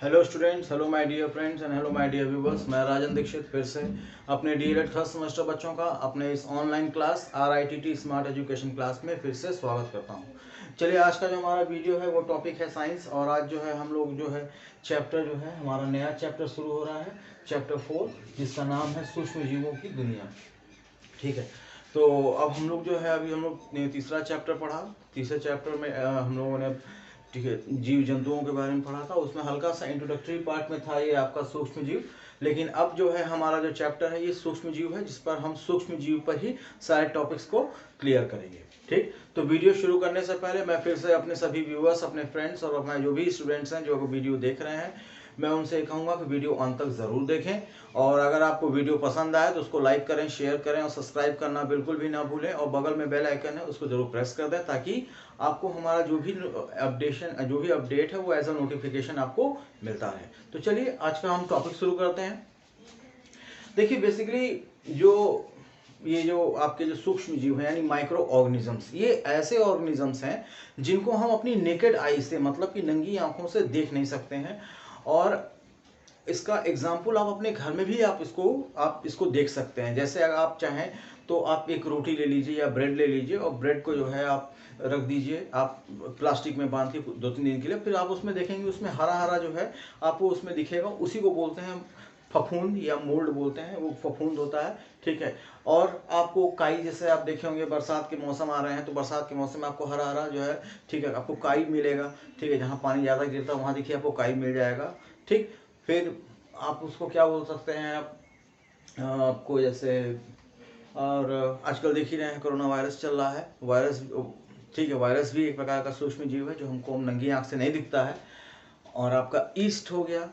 Hello students, hello my dear friends and hello my dear viewers. मैं राजन दीक्षित फिर से अपने डीएलएड फर्स्ट सेमेस्टर बच्चों का अपने इस online class RITT smart education class में फिर से स्वागत करता हूं। चलिए, आज का जो हमारा वीडियो है वो टॉपिक है साइंस। और आज जो है हम लोग जो है चैप्टर जो है हमारा नया चैप्टर शुरू हो रहा है, चैप्टर 4, जिसका नाम है सूक्ष्म जीवों की दुनिया। ठीक है, तो अब हम लोग जो है अभी हम लोग ने तीसरा चैप्टर पढ़ा। तीसरे चैप्टर में हम लोगों ने, ठीक है, जीव जंतुओं के बारे में पढ़ा था। उसमें हल्का सा इंट्रोडक्टरी पार्ट में था ये आपका सूक्ष्म जीव। लेकिन अब जो है हमारा जो चैप्टर है ये सूक्ष्म जीव है, जिस पर हम सूक्ष्म जीव पर ही सारे टॉपिक्स को क्लियर करेंगे। ठीक, तो वीडियो शुरू करने से पहले मैं फिर से अपने सभी व्यूअर्स, अपने फ्रेंड्स और अपने जो भी स्टूडेंट्स हैं जो वीडियो देख रहे हैं, मैं उनसे कहूँगा कि वीडियो अंत तक ज़रूर देखें। और अगर आपको वीडियो पसंद आए तो उसको लाइक करें, शेयर करें और सब्सक्राइब करना बिल्कुल भी ना भूलें। और बगल में बेल आइकन है, उसको जरूर प्रेस कर दें, ताकि आपको हमारा जो भी अपडेट है वो एज अ नोटिफिकेशन आपको मिलता है। तो चलिए, आज का हम टॉपिक शुरू करते हैं। देखिए, बेसिकली ये जो आपके जो सूक्ष्म जीव हैं यानी माइक्रो ऑर्गेनिजम्स, ये ऐसे ऑर्गेनिजम्स हैं जिनको हम अपनी नेकेड आई से, मतलब कि नंगी आंखों से देख नहीं सकते हैं। और इसका एग्जाम्पल आप अपने घर में भी आप इसको देख सकते हैं। जैसे अगर आप चाहें तो आप एक रोटी ले लीजिए या ब्रेड ले लीजिए, और ब्रेड को जो है आप रख दीजिए आप प्लास्टिक में बांध के 2-3 दिन के लिए। फिर आप उसमें देखेंगे उसमें हरा हरा जो है आपको उसमें दिखेगा। उसी को बोलते हैं फफूंद या मोल्ड बोलते हैं, वो फफूंद होता है। ठीक है, और आपको काई, जैसे आप देखे होंगे बरसात के मौसम आ रहे हैं तो बरसात के मौसम में आपको हरा हरा जो है, ठीक है, आपको काई मिलेगा। ठीक है, जहाँ पानी ज़्यादा गिरता है वहाँ देखिए आपको काई मिल जाएगा। ठीक, फिर आप उसको क्या बोल सकते हैं, आपको जैसे, और आजकल देख ही रहे हैं कोरोना वायरस चल रहा है, वायरस। ठीक है, वायरस भी एक प्रकार का सूक्ष्म जीव है जो हमको नंगी आंख से नहीं दिखता है। और आपका ईस्ट हो गया।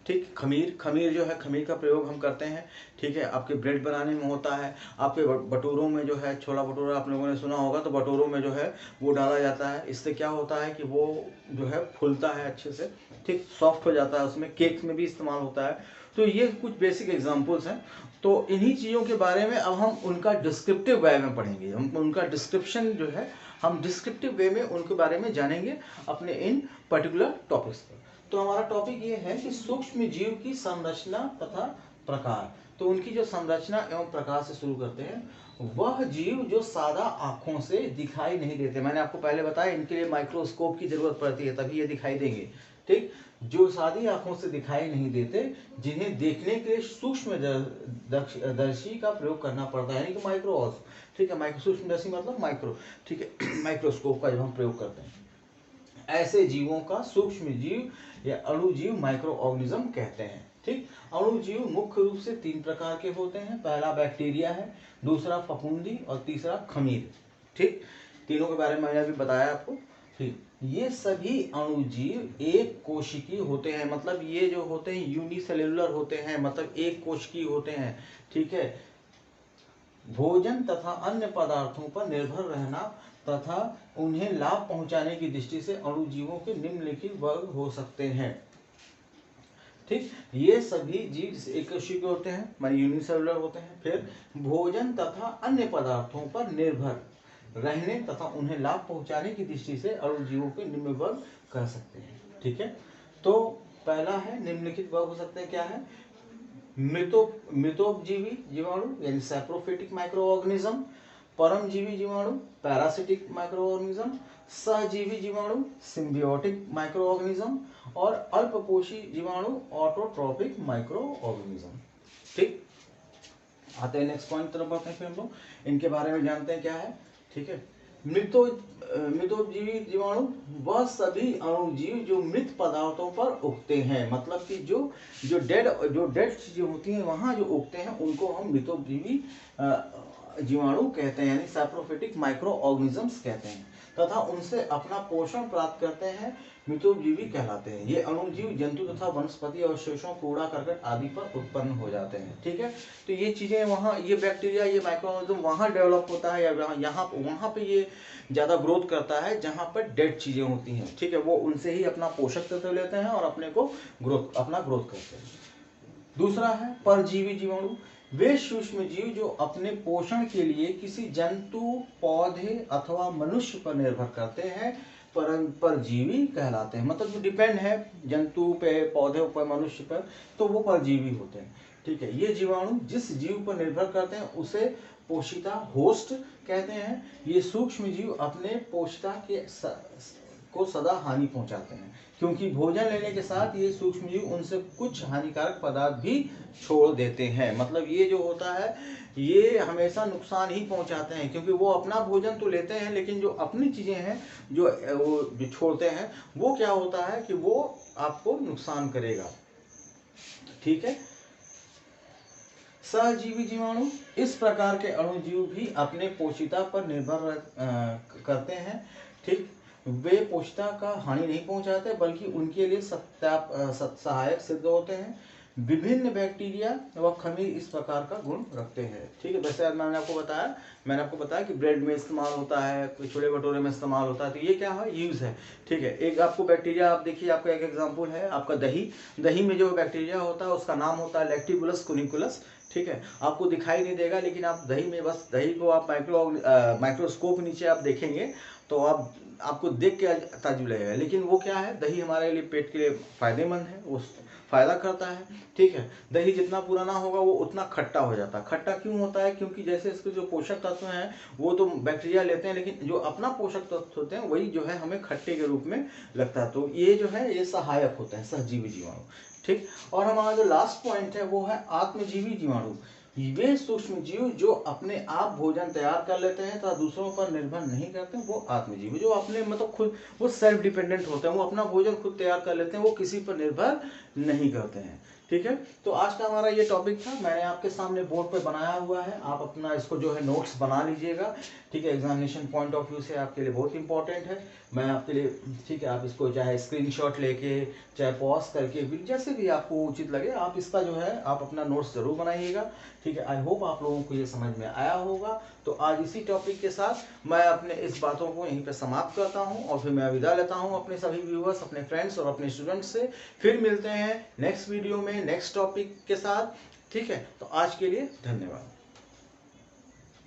ठीक, खमीर, खमीर जो है, खमीर का प्रयोग हम करते हैं। ठीक है, आपके ब्रेड बनाने में होता है। आपके भटूरों में जो है, छोला भटूरा आप लोगों ने सुना होगा, तो भटूरों में जो है वो डाला जाता है। इससे क्या होता है कि वो जो है फूलता है अच्छे से, ठीक, सॉफ्ट हो जाता है। उसमें केक में भी इस्तेमाल होता है। तो ये कुछ बेसिक एग्जांपल्स हैं। तो इन्हीं चीज़ों के बारे में अब हम उनका डिस्क्रिप्टिव वे में पढ़ेंगे। हम उनका डिस्क्रिप्शन जो है, हम डिस्क्रिप्टिव वे में उनके बारे में जानेंगे अपने इन पर्टिकुलर टॉपिक्स पर। तो हमारा टॉपिक ये है कि सूक्ष्म जीव की संरचना तथा प्रकार। तो उनकी जो संरचना एवं प्रकार से शुरू करते हैं। वह जीव जो सादा आंखों से दिखाई नहीं देते, मैंने आपको पहले बताया इनके लिए माइक्रोस्कोप की जरूरत पड़ती है, तभी ये दिखाई देंगे। ठीक, जो सादी आंखों से दिखाई नहीं देते, जिन्हें देखने के लिए सूक्ष्म दर्शी का प्रयोग करना पड़ता है, यानी कि माइक्रोस। ठीक है, माइक्रो सूक्ष्मदर्शी मतलब माइक्रो। ठीक है, माइक्रोस्कोप का जब हम प्रयोग करते हैं, ऐसे जीवों का सूक्ष्म जीव या अणुजीव माइक्रो ऑर्गेनिज्म कहते हैं। ठीक, अणुजीव मुख्य रूप से 3 प्रकार के होते हैं। पहला बैक्टीरिया है, दूसरा फफूंदी और तीसरा खमीर। ठीक, तीनों के बारे में मैंने अभी बताया आपको। ठीक, ये सभी अणुजीव एक कोशिकीय होते हैं, मतलब ये जो होते हैं यूनिसेल्युलर होते हैं, मतलब एक कोशिकीय होते हैं। ठीक है, भोजन तथा अन्य पदार्थों पर निर्भर रहना तथा उन्हें लाभ पहुंचाने की दृष्टि से अणुजीवों के निम्नलिखित वर्ग हो सकते हैं। ठीक, ये सभी जीव एक कोशिकीय होते हैं, माने यूनिसेलुलर होते हैं। फिर भोजन तथा अन्य पदार्थों पर निर्भर रहने तथा उन्हें लाभ पहुंचाने की दृष्टि से अणुजीवों के निम्न वर्ग कह सकते हैं। ठीक है, तो पहला है निम्नलिखित वर्ग हो सकते हैं। क्या है? मृतोपजीवी जीवाणु यानी सैप्रोफिटिक माइक्रो ऑर्गेनिज्म, परमजीवी जीवाणु पैरासिटिक माइक्रो ऑर्गेनिज्म, सहजीवी जीवाणु सिम्बियोटिक माइक्रो ऑर्गेनिज्म, और अल्पपोषी जीवाणु ऑटोट्रोपिक माइक्रो ऑर्गेनिज्म। ठीक, आते हैं नेक्स्ट पॉइंट तरफ बढ़ते हैं। फिर हम लोग इनके बारे में जानते हैं क्या है। ठीक है, मृतोपजीवी जीवाणु वह सभी अणुजीव जो मृत पदार्थों पर उगते हैं, मतलब कि जो डेड चीजें होती हैं वहां जो उगते हैं उनको हम मृतोपजीवी जीवाणु कहते हैं, यानी सैप्रोफिटिक माइक्रो ऑर्गेनिजम्स कहते हैं, तथा उनसे अपना पोषण प्राप्त करते हैं, मृतोपजीवी कहलाते हैं। ये अणुजीव जंतु तथा वनस्पति अवशेषों, कूड़ा करकट आदि पर उत्पन्न हो जाते हैं। ठीक है, तो ये चीजें वहाँ, ये बैक्टीरिया, ये माइक्रो ऑर्गेनिज्म वहाँ डेवलप होता है, या वहाँ पे ये ज्यादा ग्रोथ करता है जहाँ पर डेड चीजें होती हैं। ठीक है, वो उनसे ही अपना पोषक तत्व लेते हैं और अपना ग्रोथ करते हैं। दूसरा है परजीवी जीवाणु। वे सूक्ष्म जीव जो अपने पोषण के लिए किसी जंतु, पौधे अथवा मनुष्य पर निर्भर करते हैं परजीवी कहलाते हैं। मतलब जो डिपेंड है जंतु पे, पौधे पर, मनुष्य पर, तो वो परजीवी होते हैं। ठीक है, ये जीवाणु जिस जीव पर निर्भर करते हैं उसे पोषिता, होस्ट कहते हैं। ये सूक्ष्म जीव अपने पोषिता को सदा हानि पहुंचाते हैं, क्योंकि भोजन लेने के साथ ये सूक्ष्म जीव उनसे कुछ हानिकारक पदार्थ भी छोड़ देते हैं। मतलब ये जो होता है ये हमेशा नुकसान ही पहुंचाते हैं, क्योंकि वो अपना भोजन तो लेते हैं लेकिन जो अपनी चीजें हैं जो छोड़ते हैं, वो क्या होता है कि वो आपको नुकसान करेगा। ठीक है, सहजीवी जीवाणु इस प्रकार के अणुजीव भी अपने पोषिता पर निर्भर करते हैं। ठीक, वे पोषिता का हानि नहीं पहुंचाते बल्कि उनके लिए सहायक सिद्ध होते हैं। विभिन्न बैक्टीरिया व खमीर इस प्रकार का गुण रखते हैं। ठीक है, वैसे मैंने आपको बताया कि ब्रेड में इस्तेमाल होता है, छोले भटूरे में इस्तेमाल होता है, तो ये क्या है, यूज है। ठीक है, एक आपको बैक्टीरिया, आप देखिए, आपका एक एग्जांपल है आपका दही में जो बैक्टीरिया होता है उसका नाम होता है लैक्टिबुलस कुनिकुलस। ठीक है, आपको दिखाई नहीं देगा लेकिन आप दही में, बस दही को आप माइक्रोस्कोप नीचे आप देखेंगे तो आपको देख के ताज्जुब लगेगा, लेकिन वो क्या है, दही हमारे लिए पेट के लिए फायदेमंद है, वो फायदा करता है। ठीक है, दही जितना पुराना होगा वो उतना खट्टा हो जाता है। खट्टा क्यों होता है, क्योंकि जैसे इसके जो पोषक तत्व हैं वो तो बैक्टीरिया लेते हैं, लेकिन जो अपना पोषक तत्व होते हैं वही जो है हमें खट्टे के रूप में लगता है। तो ये जो है ये सहायक होता है, सहजीवी जीवाणु। ठीक, और हमारा जो लास्ट पॉइंट है वो है आत्मजीवी जीवाणु। वे सूक्ष्म जीव जो अपने आप भोजन तैयार कर लेते हैं तथा दूसरों पर निर्भर नहीं करते, वो आत्मजीवी, जो अपने मतलब खुद वो सेल्फ डिपेंडेंट होते हैं, वो अपना भोजन खुद तैयार कर लेते हैं, वो किसी पर निर्भर नहीं करते हैं। ठीक है, तो आज का हमारा ये टॉपिक था, मैंने आपके सामने बोर्ड पे बनाया हुआ है, आप अपना इसको जो है नोट्स बना लीजिएगा। ठीक है, एग्जामिनेशन पॉइंट ऑफ व्यू से आपके लिए बहुत इंपॉर्टेंट है। मैं आपके लिए, ठीक है, आप इसको चाहे स्क्रीनशॉट लेके, चाहे पॉज करके, जैसे भी आपको उचित लगे आप इसका जो है आप अपना नोट्स जरूर बनाइएगा। ठीक है, आई होप आप लोगों को ये समझ में आया होगा। तो आज इसी टॉपिक के साथ मैं अपने इस बातों को यहीं पे समाप्त करता हूं और फिर मैं विदा लेता हूं अपने सभी व्यूअर्स, अपने फ्रेंड्स और अपने स्टूडेंट्स से। फिर मिलते हैं नेक्स्ट वीडियो में नेक्स्ट टॉपिक के साथ। ठीक है, तो आज के लिए धन्यवाद।